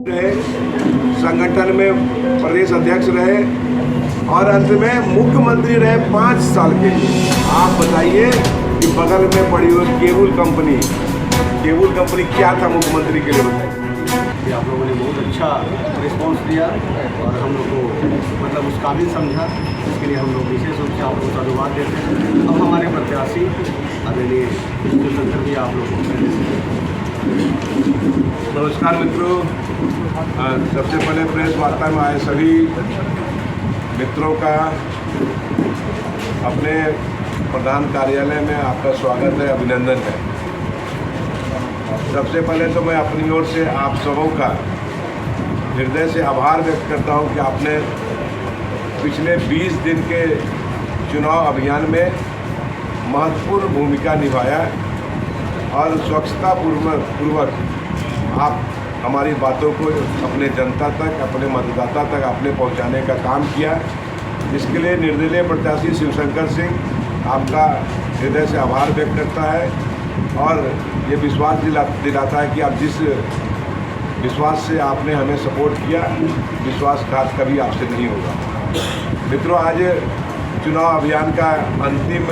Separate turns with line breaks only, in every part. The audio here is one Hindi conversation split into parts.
रहे, संगठन में प्रदेश अध्यक्ष रहे और अंत में मुख्यमंत्री रहे 5 साल के लिए। आप बताइए कि बगल में पड़ी हुई केबल कंपनी क्या था मुख्यमंत्री के लिए, बताइए।
आप लोगों ने बहुत अच्छा रिस्पांस दिया और हम लोग को मतलब उस काबिल समझा, इसके लिए हम लोग विशेष रूप से आप लोगों को धन्यवाद देते हैं। अब हमारे प्रत्याशी आदरणीय शिवशंकर जी आप लोग को।
नमस्कार मित्रों, सबसे पहले प्रेस वार्ता में आए सभी मित्रों का अपने प्रधान कार्यालय में आपका स्वागत है, अभिनंदन है। सबसे पहले तो मैं अपनी ओर से आप सबों का हृदय से आभार व्यक्त करता हूं कि आपने पिछले 20 दिन के चुनाव अभियान में महत्वपूर्ण भूमिका निभाया और स्वच्छता पूर्वक आप हमारी बातों को अपने जनता तक, अपने मतदाता तक आपने पहुंचाने का काम किया। इसके लिए निर्दलीय प्रत्याशी शिवशंकर सिंह आपका हृदय से आभार व्यक्त करता है और ये विश्वास दिलाता है कि आप जिस विश्वास से आपने हमें सपोर्ट किया, विश्वासघात कभी आपसे नहीं होगा। मित्रों, आज चुनाव अभियान का अंतिम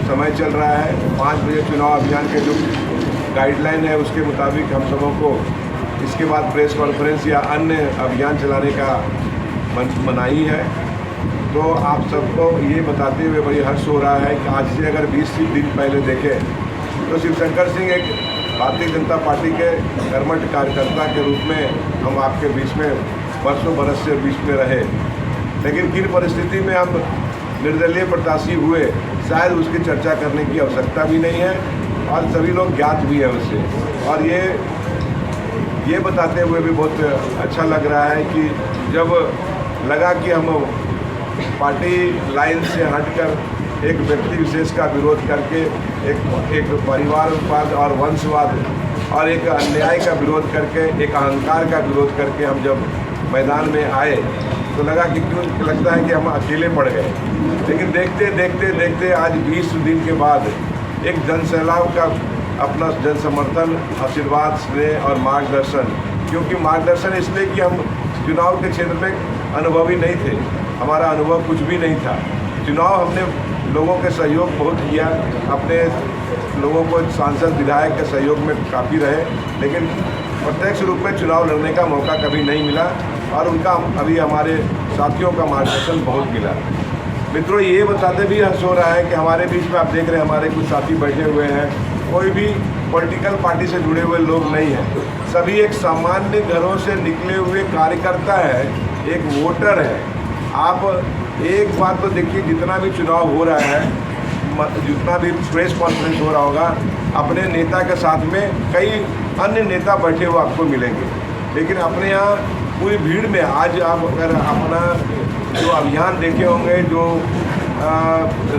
समय चल रहा है। 5 बजे चुनाव अभियान के जो गाइडलाइन है उसके मुताबिक हम सबों को इसके बाद प्रेस कॉन्फ्रेंस या अन्य अभियान चलाने का मनाही है। तो आप सबको ये बताते हुए बड़ी हर्ष हो रहा है कि आज से अगर 20 दिन पहले देखें तो शिवशंकर सिंह एक भारतीय जनता पार्टी के कर्मठ कार्यकर्ता के रूप में हम आपके बीच में वर्षों बरस से बीच में रहे, लेकिन किन परिस्थिति में हम निर्दलीय प्रत्याशी हुए शायद उसकी चर्चा करने की आवश्यकता भी नहीं है और सभी लोग ज्ञात भी हैं उससे। और ये बताते हुए भी बहुत अच्छा लग रहा है कि जब लगा कि हम पार्टी लाइन से हटकर एक व्यक्ति विशेष का विरोध करके एक परिवारवाद और वंशवाद और एक अन्याय का विरोध करके, एक अहंकार का विरोध करके हम जब मैदान में आए तो लगा कि क्यों लगता है कि हम अकेले पड़ गए। लेकिन देखते आज 20 दिन के बाद एक जनसैलाब का अपना जन समर्थन, आशीर्वाद, स्नेह और मार्गदर्शन, क्योंकि मार्गदर्शन इसलिए कि हम चुनाव के क्षेत्र में अनुभवी नहीं थे, हमारा अनुभव कुछ भी नहीं था। चुनाव हमने लोगों के सहयोग बहुत किया, अपने लोगों को सांसद विधायक के सहयोग में काफ़ी रहे, लेकिन प्रत्यक्ष रूप में चुनाव लड़ने का मौका कभी नहीं मिला और उनका अभी हमारे साथियों का मार्गदर्शन बहुत मिला। मित्रों, ये बताते भी हर्ष हो रहा है कि हमारे बीच में आप देख रहे हैं हमारे कुछ साथी बैठे हुए हैं, कोई भी पॉलिटिकल पार्टी से जुड़े हुए लोग नहीं हैं, सभी एक सामान्य घरों से निकले हुए कार्यकर्ता है, एक वोटर है। आप एक बात तो देखिए, जितना भी चुनाव हो रहा है, जितना भी प्रेस कॉन्फ्रेंस हो रहा होगा, अपने नेता के साथ में कई अन्य नेता बैठे हुए आपको मिलेंगे, लेकिन अपने यहाँ पूरी भीड़ में आज आप अगर अपना जो अभियान देखे होंगे, जो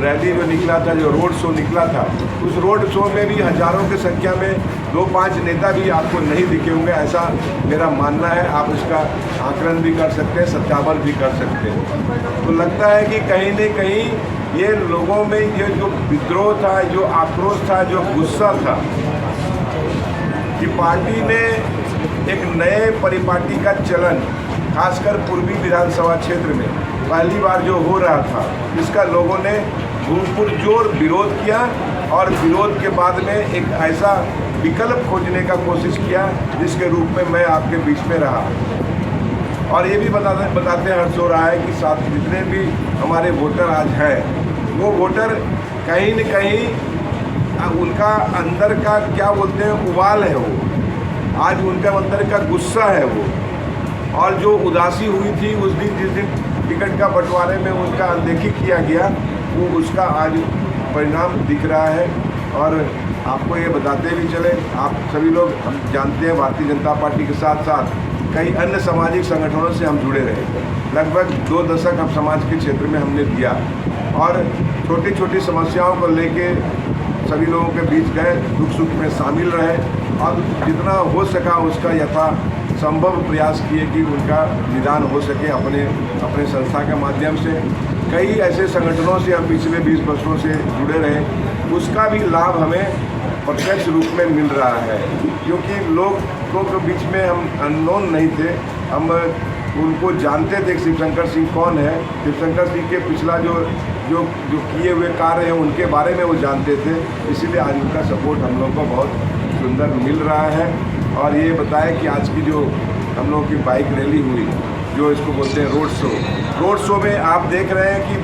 रैली जो निकला था, जो रोड शो निकला था, उस रोड शो में भी हजारों की संख्या में 2-5 नेता भी आपको नहीं दिखे होंगे, ऐसा मेरा मानना है। आप इसका आकलन भी कर सकते हैं, सत्यापन भी कर सकते हैं। तो लगता है कि कहीं न कहीं ये लोगों में ये जो विद्रोह था, जो आक्रोश था, जो गुस्सा था कि पार्टी ने एक नए परिपाटी का चलन, खासकर पूर्वी विधानसभा क्षेत्र में पहली बार जो हो रहा था, इसका लोगों ने पुरजोर विरोध किया और विरोध के बाद में एक ऐसा विकल्प खोजने का कोशिश किया जिसके रूप में मैं आपके बीच में रहा। और ये भी बताते हर्ष हो रहा है कि साथ जितने भी हमारे वोटर आज हैं, वो वोटर कहीं न कहीं उनका अंदर का क्या बोलते हैं उबाल है, वो आज उनका अंदर का गुस्सा है वो, और जो उदासी हुई थी उस दिन जिस दिन टिकट का बंटवारे में उनका अनदेखी किया गया, वो उसका आज परिणाम दिख रहा है। और आपको ये बताते भी चले, आप सभी लोग हम जानते हैं भारतीय जनता पार्टी के साथ साथ कई अन्य सामाजिक संगठनों से हम जुड़े रहे, लगभग 2 दशक हम समाज के क्षेत्र में हमने दिया और छोटी छोटी समस्याओं को लेके सभी लोगों के बीच गए, दुख सुख में शामिल रहे और जितना हो सका उसका यथासंभव प्रयास किए कि उनका निदान हो सके अपने संस्था के माध्यम से। कई ऐसे संगठनों से हम पिछले 20 वर्षों से जुड़े रहे, उसका भी लाभ हमें प्रत्यक्ष रूप में मिल रहा है, क्योंकि लोग दर्शकों के बीच में हम अननोन नहीं थे, हम उनको जानते थे शिवशंकर सिंह कौन है। शिवशंकर सिंह के पिछला जो जो जो किए हुए कार्य हैं उनके बारे में वो जानते थे, इसीलिए आज उनका सपोर्ट हम लोगों को बहुत सुंदर मिल रहा है। और ये बताएं कि आज की जो हम लोगों की बाइक रैली हुई, जो इसको बोलते हैं रोड शो में आप देख रहे हैं कि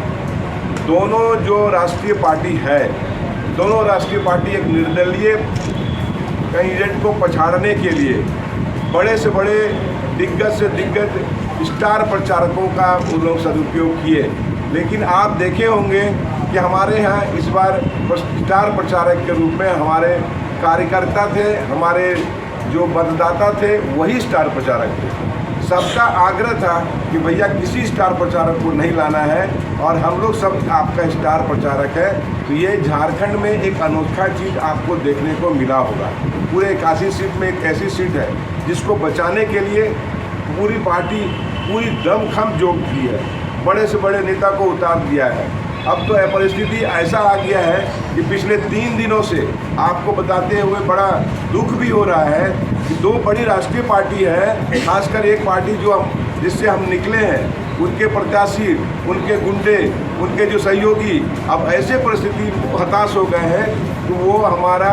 दोनों जो राष्ट्रीय पार्टी है, दोनों राष्ट्रीय पार्टी एक निर्दलीय कैंडिडेट को पछाड़ने के लिए बड़े से बड़े दिग्गज से दिग्गज स्टार प्रचारकों का उन लोग सदुपयोग किए। लेकिन आप देखे होंगे कि हमारे यहाँ इस बार स्टार प्रचारक के रूप में हमारे कार्यकर्ता थे, हमारे जो मतदाता थे वही स्टार प्रचारक थे। सबका आग्रह था कि भैया किसी स्टार प्रचारक को नहीं लाना है और हम लोग सब आपका स्टार प्रचारक है। तो ये झारखंड में एक अनोखा चीज़ आपको देखने को मिला होगा। पूरे 81 सीट में एक ऐसी सीट है जिसको बचाने के लिए पूरी पार्टी पूरी दमखम जोग दी है, बड़े से बड़े नेता को उतार दिया है। अब तो परिस्थिति ऐसा आ गया है कि पिछले 3 दिनों से आपको बताते हुए बड़ा दुख भी हो रहा है कि 2 बड़ी राष्ट्रीय पार्टी है, खासकर एक पार्टी जो हम जिससे हम निकले हैं, उनके प्रत्याशी, उनके गुंडे, उनके जो सहयोगी अब ऐसे परिस्थिति हताश हो गए हैं कि वो हमारा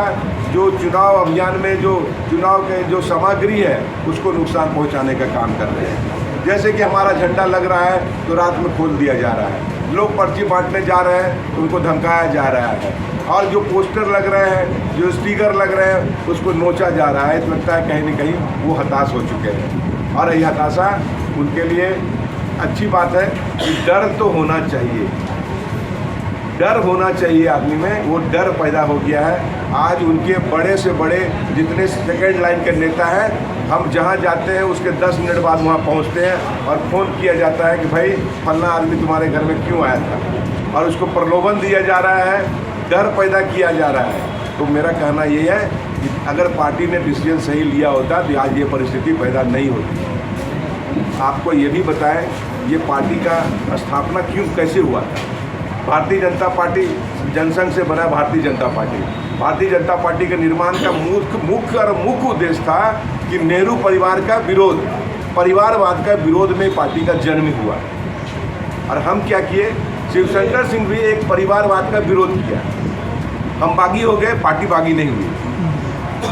जो चुनाव अभियान में जो चुनाव के जो सामग्री है उसको नुकसान पहुंचाने का काम कर रहे हैं। जैसे कि हमारा झंडा लग रहा है तो रात में खोल दिया जा रहा है, लोग पर्ची बांटने जा रहे हैं तो उनको धमकाया जा रहा है, और जो पोस्टर लग रहे हैं, जो स्टिकर लग रहे हैं उसको नोचा जा रहा है। तो लगता है कहीं न कहीं वो हताश हो चुके हैं और यह हताशा उनके लिए अच्छी बात है कि डर तो होना चाहिए, डर होना चाहिए आदमी में, वो डर पैदा हो गया है। आज उनके बड़े से बड़े जितने सेकेंड लाइन के नेता हैं, हम जहाँ जाते हैं उसके 10 मिनट बाद वहाँ पहुँचते हैं और फ़ोन किया जाता है कि भाई फलना आदमी तुम्हारे घर में क्यों आया था, और उसको प्रलोभन दिया जा रहा है, डर पैदा किया जा रहा है। तो मेरा कहना ये है कि अगर पार्टी ने डिसीजन सही लिया होता तो आज ये परिस्थिति पैदा नहीं होती। आपको ये भी बताएं ये पार्टी का स्थापना कैसे हुआ था। भारतीय जनता पार्टी जनसंघ से बना भारतीय जनता पार्टी। भारतीय जनता पार्टी के निर्माण का मुख्य उद्देश्य था कि नेहरू परिवार का विरोध, परिवारवाद का विरोध में पार्टी का जन्म हुआ। और हम क्या किए, शिवशंकर सिंह भी एक परिवारवाद का विरोध किया। हम बागी हो गए, पार्टी बागी नहीं हुई।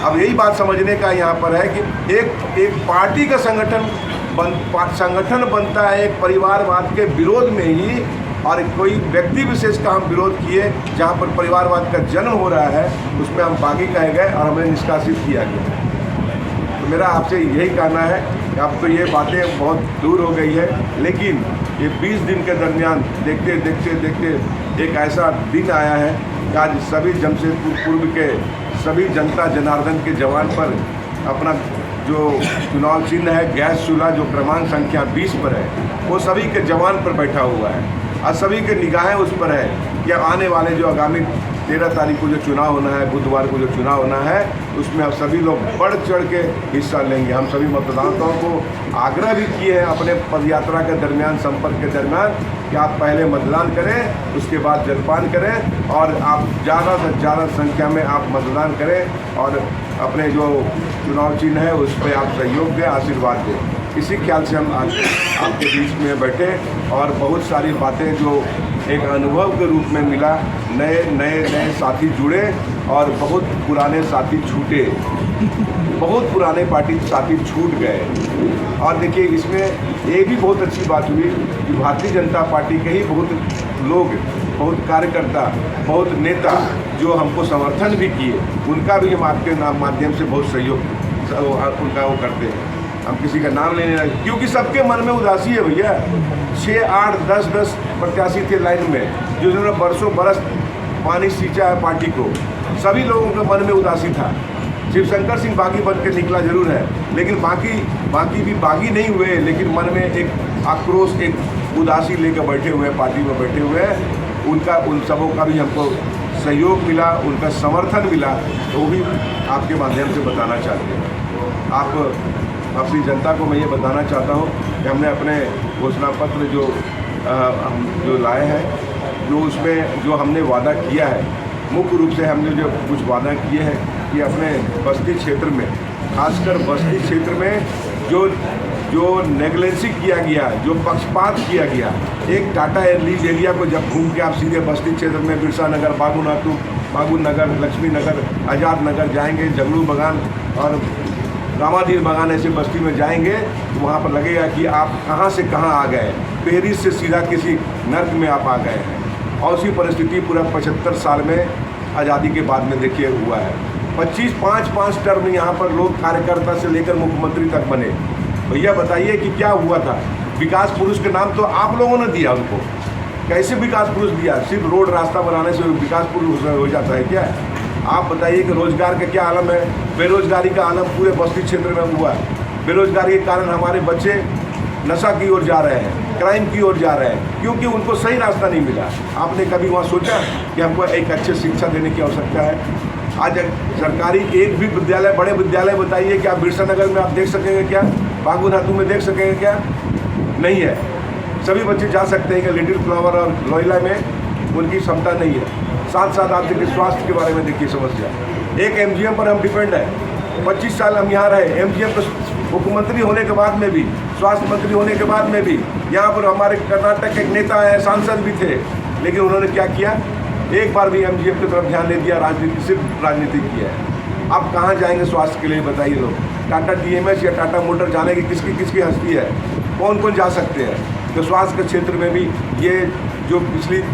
अब यही बात समझने का यहाँ पर है कि एक पार्टी का संगठन बनता है एक परिवारवाद के विरोध में ही, और कोई व्यक्ति विशेष का हम विरोध किए जहाँ पर परिवारवाद का जन्म हो रहा है उसमें हम बागी कहे गए और हमें निष्कासित किया गया। तो मेरा आपसे यही कहना है कि अब तो ये बातें बहुत दूर हो गई है, लेकिन ये 20 दिन के दरमियान देखते देखते देखते एक ऐसा दिन आया है कि आज सभी जमशेदपुर पूर्व के सभी जनता जनार्दन के जवान पर अपना जो चुनाव चिन्ह है गैस चूल्हा जो क्रमांक संख्या 20 पर है, वो सभी के जवान पर बैठा हुआ है और सभी के निगाहें उस पर है कि आने वाले जो आगामी 13 तारीख को जो चुनाव होना है, बुधवार को जो चुनाव होना है, उसमें अब सभी लोग बढ़ चढ़ के हिस्सा लेंगे। हम सभी मतदाताओं को आग्रह भी किए हैं अपने पदयात्रा के दरमियान, संपर्क के दरमियान, कि आप पहले मतदान करें, उसके बाद जलपान करें और आप ज़्यादा से ज़्यादा संख्या में आप मतदान करें और अपने जो चुनाव चिन्ह है उस पर आप सहयोग दें, आशीर्वाद दें। इसी ख्याल से हम आज आपके बीच में बैठे और बहुत सारी बातें जो एक अनुभव के रूप में मिला, नए साथी जुड़े और बहुत पुराने साथी छूटे, बहुत पुराने पार्टी साथी छूट गए। और देखिए इसमें ये भी बहुत अच्छी बात हुई कि भारतीय जनता पार्टी के ही बहुत लोग, बहुत कार्यकर्ता, बहुत नेता जो हमको समर्थन भी किए, उनका भी हम आपके माध्यम से बहुत सहयोग उनका वो करते हैं। हम किसी का नाम लेने लगे क्योंकि सबके मन में उदासी है भैया। 6, 8, 10 प्रत्याशी थे लाइन में, जिन्होंने बरसों बरस पानी सींचा है पार्टी को। सभी लोगों के मन में उदासी था। शिवशंकर सिंह बागी बन के निकला जरूर है, लेकिन बाकी भी बागी नहीं हुए, लेकिन मन में एक आक्रोश, एक उदासी लेकर बैठे हुए हैं, पार्टी में बैठे हुए हैं। उन सबों का भी हमको सहयोग मिला, उनका समर्थन मिला, तो वो भी आपके माध्यम से बताना चाहते हैं। आप अपनी जनता को मैं ये बताना चाहता हूँ कि हमने अपने घोषणा पत्र हम जो लाए हैं, जो उसमें जो हमने वादा किया है, मुख्य रूप से हमने जो कुछ वादा किए हैं कि अपने बस्ती क्षेत्र में खासकर बस्ती क्षेत्र में जो नेगलेंसी किया गया, जो पक्षपात किया गया। एक टाटा लीज एरिया को जब घूम के आप सीधे बस्ती क्षेत्र में बिरसा नगर, बागू नगर, लक्ष्मी नगर, आज़ाद नगर जाएंगे, जगलू बगान और रामाधीर बगान ऐसे बस्ती में जाएंगे तो वहाँ पर लगेगा कि आप कहाँ से कहाँ आ गए, पेरिस से सीधा किसी नर्क में आप आ गए हैं। और उसी परिस्थिति पूरा 75 साल में आज़ादी के बाद में देखिए हुआ है। 5 टर्म यहाँ पर लोग कार्यकर्ता से लेकर मुख्यमंत्री तक बने। भैया बताइए कि क्या हुआ था? विकास पुरुष के नाम तो आप लोगों ने दिया उनको। कैसे विकास पुरुष दिया? सिर्फ रोड रास्ता बनाने से विकास पुरुष हो जाता है क्या? आप बताइए कि रोजगार का क्या आलम है? बेरोजगारी का आलम पूरे बस्ती क्षेत्र में हुआ है। बेरोजगारी के कारण हमारे बच्चे नशा की ओर जा रहे हैं, क्राइम की ओर जा रहे हैं, क्योंकि उनको सही रास्ता नहीं मिला। आपने कभी वहाँ सोचा कि हमको एक अच्छी शिक्षा देने की आवश्यकता है? आज सरकारी एक भी विद्यालय, बड़े विद्यालय बताइए कि आप बिरसा नगर में आप देख सकेंगे क्या? बागू नातू में देख सकेंगे क्या? नहीं है। सभी बच्चे जा सकते हैं कि लिटिल फ्लावर और लोयला में उनकी क्षमता नहीं है। साथ साथ आप देखिए स्वास्थ्य के बारे में देखिए समस्या। एक एमजीएम पर हम डिपेंड है। 25 साल हम यहाँ रहे, एमजीएम पर मुख्यमंत्री होने के बाद में भी, स्वास्थ्य मंत्री होने के बाद में भी यहाँ पर हमारे कर्नाटक के एक नेता है, सांसद भी थे, लेकिन उन्होंने क्या किया? एक बार भी एमजीएम की तरफ ध्यान नहीं दिया, राजनीति सिर्फ राजनीति किया है। अब कहाँ जाएंगे स्वास्थ्य के लिए बताइए लोग? टाटा डीएमएस या टाटा मोटर जाने की किसकी हस्ती है? कौन कौन जा सकते हैं? तो स्वास्थ्य के क्षेत्र में भी ये जो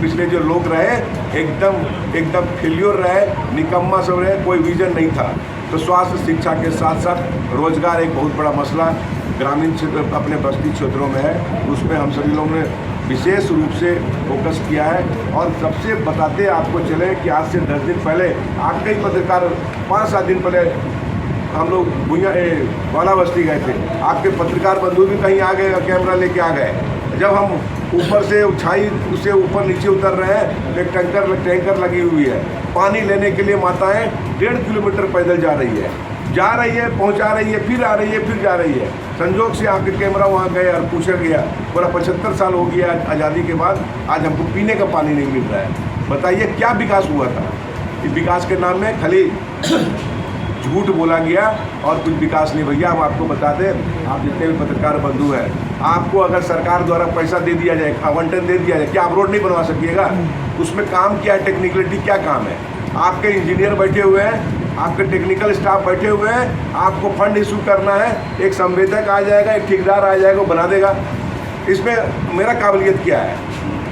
पिछले जो लोग रहे एकदम फेल्योर रहे, निकम्मा सब रहे, कोई विजन नहीं था। तो स्वास्थ्य शिक्षा के साथ साथ रोजगार एक बहुत बड़ा मसला ग्रामीण क्षेत्र अपने बस्ती क्षेत्रों में है। उसमें हम सभी लोगों ने विशेष रूप से फोकस किया है। और सबसे बताते आपको चले कि आज से 10 दिन पहले आपके ही पत्रकार 5-7 दिन पहले हम लोग वाला बस्ती गए थे। आपके पत्रकार बंधु भी कहीं आ गए, कैमरा लेके आ गए। जब हम ऊपर से छाई उससे ऊपर नीचे उतर रहे हैं, एक टैंकर लगी हुई है। पानी लेने के लिए माताएं 1.5 किलोमीटर पैदल जा रही है, पहुंचा रही है, फिर आ रही है, फिर जा रही है। संजोग से आपके कैमरा वहां गए और पूछा गया, पूरा 75 साल हो गया आज़ादी के बाद, आज हमको पीने का पानी नहीं मिल रहा है। बताइए क्या विकास हुआ था? इस विकास के नाम में खाली झूठ बोला गया और कुछ विकास नहीं। भैया हम आपको बता दें, आप जितने भी पत्रकार बंधु हैं, आपको अगर सरकार द्वारा पैसा दे दिया जाए, आवंटन दे दिया जाए, क्या आप रोड नहीं बनवा सकिएगा? उसमें काम क्या है? टेक्निकलिटी क्या काम है? आपके इंजीनियर बैठे हुए हैं, आपके टेक्निकल स्टाफ बैठे हुए हैं, आपको फंड इशू करना है, एक संवेदक आ जाएगा, एक ठेकेदार आ जाएगा, वो बना देगा। इसमें मेरा काबिलियत क्या है?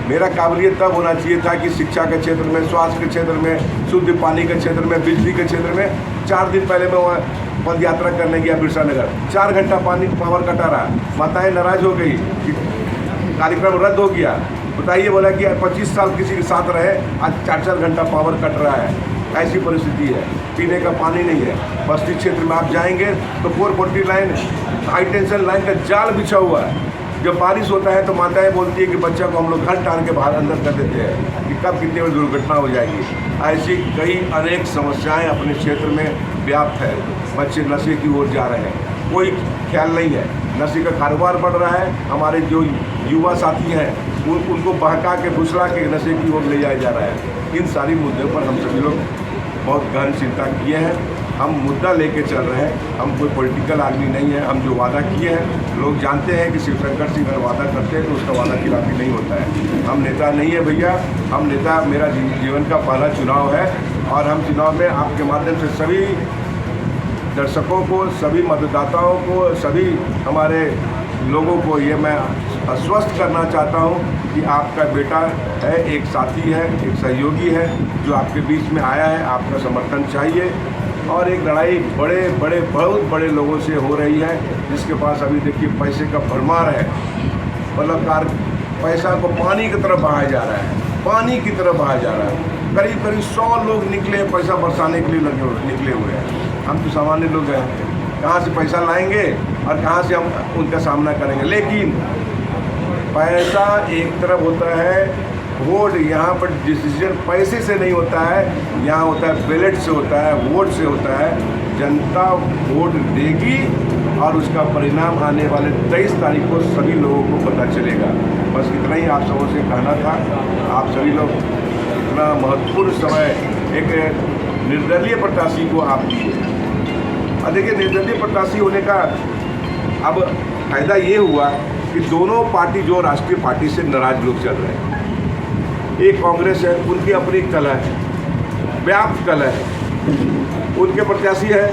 मेरा काबिलियत तब होना चाहिए था कि शिक्षा के क्षेत्र में, स्वास्थ्य के क्षेत्र में, शुद्ध पानी के क्षेत्र में, बिजली के क्षेत्र में। 4 दिन पहले मैं वहाँ पद यात्रा करने गया बिरसा नगर, 4 घंटा पावर कटा रहा। माताएं नाराज हो गई कि कार्यक्रम रद्द हो गया। बताइए, बोला कि 25 साल किसी के साथ रहे, आज 4-4 घंटा पावर कट रहा है। ऐसी परिस्थिति है, पीने का पानी नहीं है। बस्ती क्षेत्र में आप जाएंगे तो 440 लाइन, हाई टेंशन लाइन का जाल बिछा हुआ है। जब बारिश होता है तो माताएं बोलती है कि बच्चा को हम लोग घर टांग के बाहर अंदर कर देते हैं कि कब कितने में दुर्घटना हो जाएगी। ऐसी कई अनेक समस्याएं अपने क्षेत्र में व्याप्त है। बच्चे नशे की ओर जा रहे हैं, कोई ख्याल नहीं है। नशे का कारोबार बढ़ रहा है। हमारे जो युवा साथी हैं उनको बहका के फुसला के नशे की ओर ले जाया जा रहा है। इन सारी मुद्दों पर हम सभी लोग बहुत गहन चिंता किए हैं। हम मुद्दा लेके चल रहे हैं, हम कोई पॉलिटिकल आदमी नहीं है। हम जो वादा किए हैं, लोग जानते हैं कि शिवशंकर सिंह अगर वादा करते हैं तो उसका वादा खिलाफी नहीं होता है। हम नेता नहीं है भैया, हम नेता, मेरा जीवन का पहला चुनाव है और हम चुनाव में आपके माध्यम से सभी दर्शकों को, सभी मतदाताओं को, सभी हमारे लोगों को ये मैं आश्वस्त करना चाहता हूँ कि आपका बेटा है, एक साथी है, एक सहयोगी है जो आपके बीच में आया है। आपका समर्थन चाहिए। और एक लड़ाई बहुत बड़े लोगों से हो रही है, जिसके पास अभी देखिए पैसे का भरमार है। मतलब पैसा को पानी की तरफ बहाया जा रहा है, पानी की तरफ बहाया जा रहा है। करीब 100 लोग निकले पैसा बरसाने के लिए निकले हुए हैं। हम तो सामान्य लोग हैं, कहाँ से पैसा लाएंगे और कहाँ से हम उनका सामना करेंगे। लेकिन पैसा एक तरफ होता है, वोट यहाँ पर डिसीजन पैसे से नहीं होता है, यहाँ होता है बैलेट से होता है, वोट से होता है। जनता वोट देगी और उसका परिणाम आने वाले 23 तारीख को सभी लोगों को पता चलेगा। बस इतना ही आप सबों से कहना था। आप सभी लोग इतना महत्वपूर्ण समय एक निर्दलीय प्रत्याशी को आप दिए, और देखिए निर्दलीय प्रत्याशी होने का अब फायदा ये हुआ कि दोनों पार्टी जो राष्ट्रीय पार्टी से नाराज लोग चल रहे हैं, एक कांग्रेस है, उनकी अपनी कलह है, व्याप्त कलह है, उनके प्रत्याशी है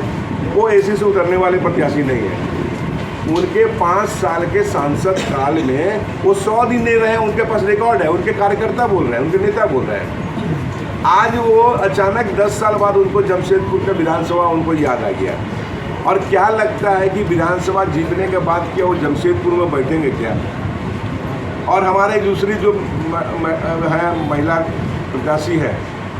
वो एसी से उतरने वाले प्रत्याशी नहीं है। उनके 5 साल के सांसद काल में वो 100 दिन नहीं रहे, उनके पास रिकॉर्ड है, उनके कार्यकर्ता बोल रहे हैं, उनके नेता बोल रहे हैं। आज वो अचानक 10 साल बाद उनको जमशेदपुर का विधानसभा उनको याद आ गया। और क्या लगता है कि विधानसभा जीतने के बाद क्या वो जमशेदपुर में बैठेंगे क्या? और हमारे दूसरी जो है महिला प्रत्याशी है,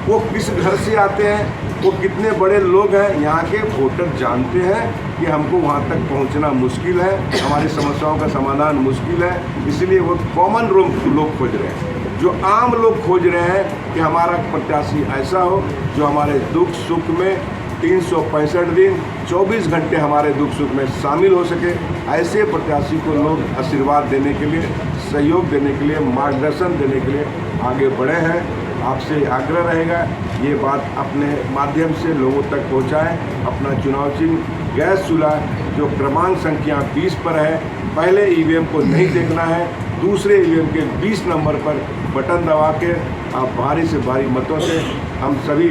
वो किस घर से आते हैं, वो कितने बड़े लोग हैं, यहाँ के वोटर जानते हैं कि हमको वहाँ तक पहुँचना मुश्किल है, हमारी समस्याओं का समाधान मुश्किल है। इसलिए वो कॉमन लोग खोज रहे हैं, जो आम लोग खोज रहे हैं कि हमारा प्रत्याशी ऐसा हो जो हमारे दुख सुख में 365 दिन 24 घंटे हमारे दुख सुख में शामिल हो सके। ऐसे प्रत्याशी को लोग आशीर्वाद देने के लिए, सहयोग देने के लिए, मार्गदर्शन देने के लिए आगे बढ़े हैं। आपसे आग्रह रहेगा ये बात अपने माध्यम से लोगों तक पहुंचाएं। अपना चुनाव चिन्ह गैस चूल्हा जो क्रमांक संख्या 20 पर है, पहले ईवीएम को नहीं देखना है, दूसरे ईवीएम के 20 नंबर पर बटन दबा के आप भारी से भारी मतों से हम सभी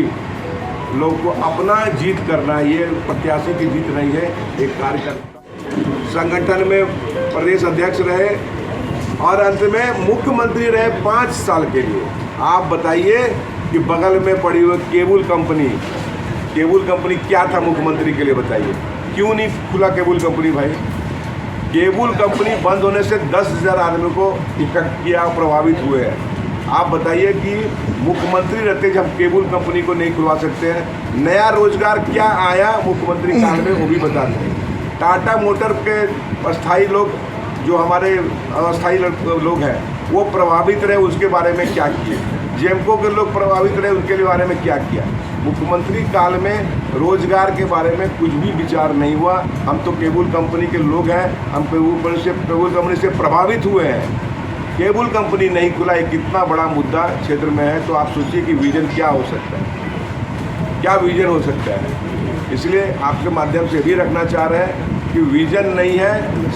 लोग को अपना जीत करना है। ये प्रत्याशी की जीत नहीं है, एक कार्यकर्ता संगठन में प्रदेश अध्यक्ष रहे और अंत में मुख्यमंत्री रहे 5 साल के लिए। आप बताइए कि बगल में पड़ी हुई केबल कंपनी क्या था मुख्यमंत्री के लिए? बताइए क्यों नहीं खुला केबल कंपनी भाई? केबल कंपनी बंद होने से 10,000 आदमी को इफेक्ट किया, प्रभावित हुए हैं। आप बताइए कि मुख्यमंत्री रहते जब केबल कंपनी को नहीं खुलवा सकते हैं। नया रोजगार क्या आया मुख्यमंत्री काल में वो भी बता दें। टाटा मोटर के अस्थायी लोग जो हमारे अस्थायी लोग हैं वो प्रभावित रहे, उसके बारे में क्या किए? जेमको के लोग प्रभावित रहे, उनके बारे में क्या किया? मुख्यमंत्री काल में रोजगार के बारे में कुछ भी विचार नहीं हुआ। हम तो केबल कंपनी के लोग हैं, हम केबल कंपनी से प्रभावित हुए हैं। केबल कंपनी नहीं खुला, एक कितना बड़ा मुद्दा क्षेत्र में है। तो आप सोचिए कि विजन क्या हो सकता है, क्या विजन हो सकता है। इसलिए आपके माध्यम से भी रखना चाह रहे हैं कि विजन नहीं है,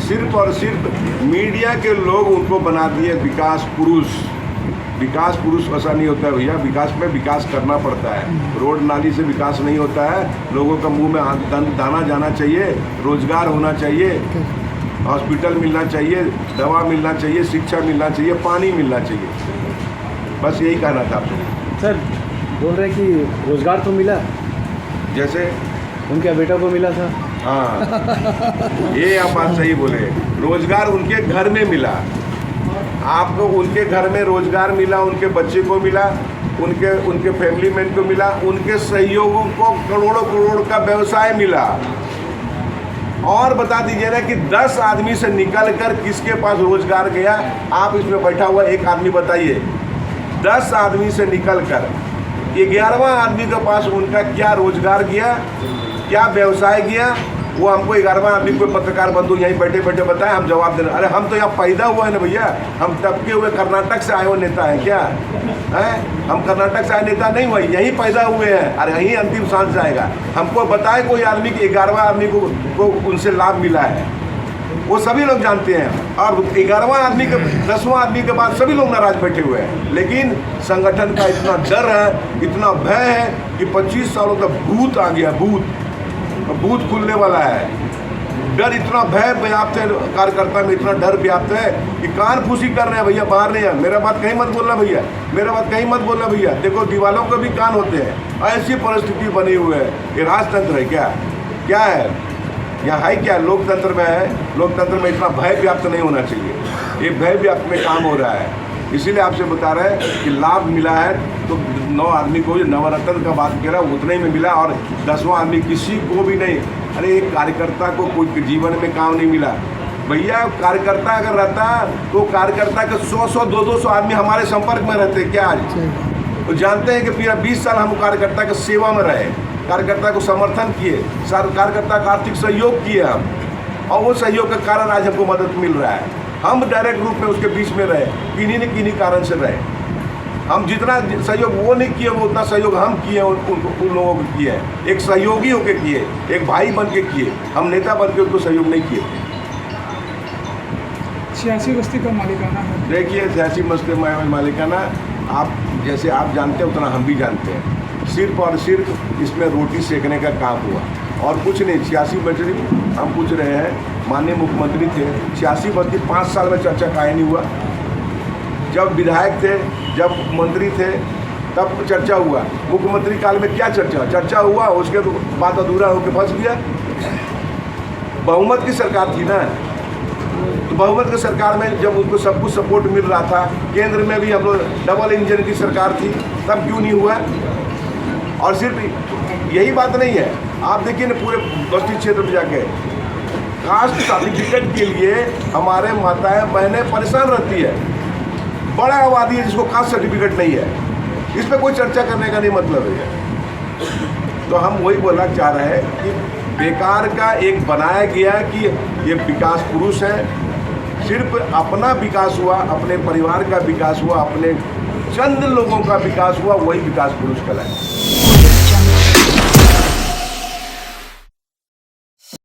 सिर्फ और सिर्फ मीडिया के लोग उनको बना दिए विकास पुरुष। विकास पुरुष ऐसा नहीं होता है भैया, विकास में विकास करना पड़ता है। रोड नाली से विकास नहीं होता है, लोगों का मुंह में दाना जाना चाहिए, रोजगार होना चाहिए, हॉस्पिटल मिलना चाहिए, दवा मिलना चाहिए, शिक्षा मिलना चाहिए, पानी मिलना चाहिए। बस यही कहना था आपको।
सर बोल रहे हैं कि रोजगार तो मिला,
जैसे
उनके बेटा को मिला था।
हाँ, ये आप बात सही बोले। रोजगार उनके घर में मिला, आपको उनके घर में रोजगार मिला, उनके बच्चे को मिला, उनके फैमिली मैन को मिला, उनके सहयोगों को करोड़ों करोड़ का व्यवसाय मिला। और बता दीजिए ना कि 10 आदमी से निकल कर किसके पास रोजगार गया? आप इसमें बैठा हुआ एक आदमी बताइए। 10 आदमी से निकल कर 11वां आदमी के पास उनका क्या रोजगार गया, क्या व्यवसाय गया? वो हमको 11वां आदमी कोई पत्रकार बंधु यहीं बैठे बैठे बताए, हम जवाब दे रहे। अरे हम तो यहाँ पैदा हुए हैं ना भैया, हम टपके हुए कर्नाटक से आए हुए नेता हैं क्या है? हम कर्नाटक से आए नेता नहीं हुए, यहीं पैदा हुए हैं और यहीं अंतिम सांस जाएगा। हमको बताए कोई आदमी कि 11वां आदमी को उनसे लाभ मिला है, वो सभी लोग जानते हैं। और 11वां आदमी के 10वां आदमी के बाद सभी लोग नाराज बैठे हुए हैं। लेकिन संगठन का इतना डर है, इतना भय है कि 25 सालों तक भूत आ गया, भूत खुलने वाला है। डर इतना भय व्याप्त है, कार्यकर्ता में इतना डर व्याप्त है कि कान फूसी कर रहे हैं भैया, बाहर नहीं है। मेरा बात कहीं मत बोलना भैया, मेरा बात कहीं मत बोलना भैया। देखो दीवालों के भी कान होते हैं। ऐसी परिस्थिति बनी हुई है। ये राजतंत्र है क्या है? यहाँ है क्या? लोकतंत्र में है। लोकतंत्र में इतना भय व्याप्त नहीं होना चाहिए। ये भय व्याप्त में काम हो रहा है। इसीलिए आपसे बता रहे हैं कि लाभ मिला है तो 9 आदमी को, जो नवरत्न का बात कह रहा है उतने ही में मिला, और 10वां आदमी किसी को भी नहीं। अरे एक कार्यकर्ता को कोई जीवन में काम नहीं मिला भैया। कार्यकर्ता अगर रहता तो कार्यकर्ता के 100-100, 200 आदमी हमारे संपर्क में रहते क्या आज? तो जानते हैं कि पूरा 20 साल हम कार्यकर्ता के सेवा में रहे, कार्यकर्ता को समर्थन किए, कार्यकर्ता का आर्थिक सहयोग किए हम, और वो सहयोग के कारण आज हमको मदद मिल रहा है। हम डायरेक्ट रूप में उसके बीच में रहे, किन्हीं न किन्हीं कारण से रहे। हम जितना सहयोग वो नहीं किए वो उतना सहयोग हम किए उन लोगों को किए हैं। एक सहयोगी होके किए, एक भाई बन के किए, हम नेता बन के उनको सहयोग नहीं किए।
86 बस्ती का मालिकाना है।
देखिए 86 बस्ती मालिकाना आप जैसे आप जानते हैं उतना हम भी जानते हैं। सिर्फ और सिर्फ इसमें रोटी सेकने का काम हुआ और कुछ नहीं। 86 बस्ती हम पूछ रहे हैं, माननीय मुख्यमंत्री थे, 86 बस्ती 5 साल में चर्चा काहे नहीं हुआ? जब विधायक थे, जब मंत्री थे तब चर्चा हुआ। मुख्यमंत्री काल में क्या चर्चा हुआ? उसके बाद अधूरा होकर फंस गया। बहुमत की सरकार थी ना, तो बहुमत की सरकार में जब उनको सब कुछ सपोर्ट मिल रहा था, केंद्र में भी हम लोग डबल इंजन की सरकार थी, तब क्यों नहीं हुआ? और सिर्फ यही बात नहीं है, आप देखिए ना पूरे बस्ती क्षेत्र में जाके कास्ट सर्टिफिकेट के लिए हमारे माताएं बहनें परेशान रहती है। बड़ा आबादी है जिसको कास्ट सर्टिफिकेट नहीं है, इस पर कोई चर्चा करने का नहीं मतलब है। तो हम वही बोलना चाह रहे हैं कि बेकार का एक बनाया गया कि ये विकास पुरुष है, सिर्फ अपना विकास हुआ, अपने परिवार का विकास हुआ, अपने चंद लोगों का विकास हुआ, वही विकास पुरुष कहलाए।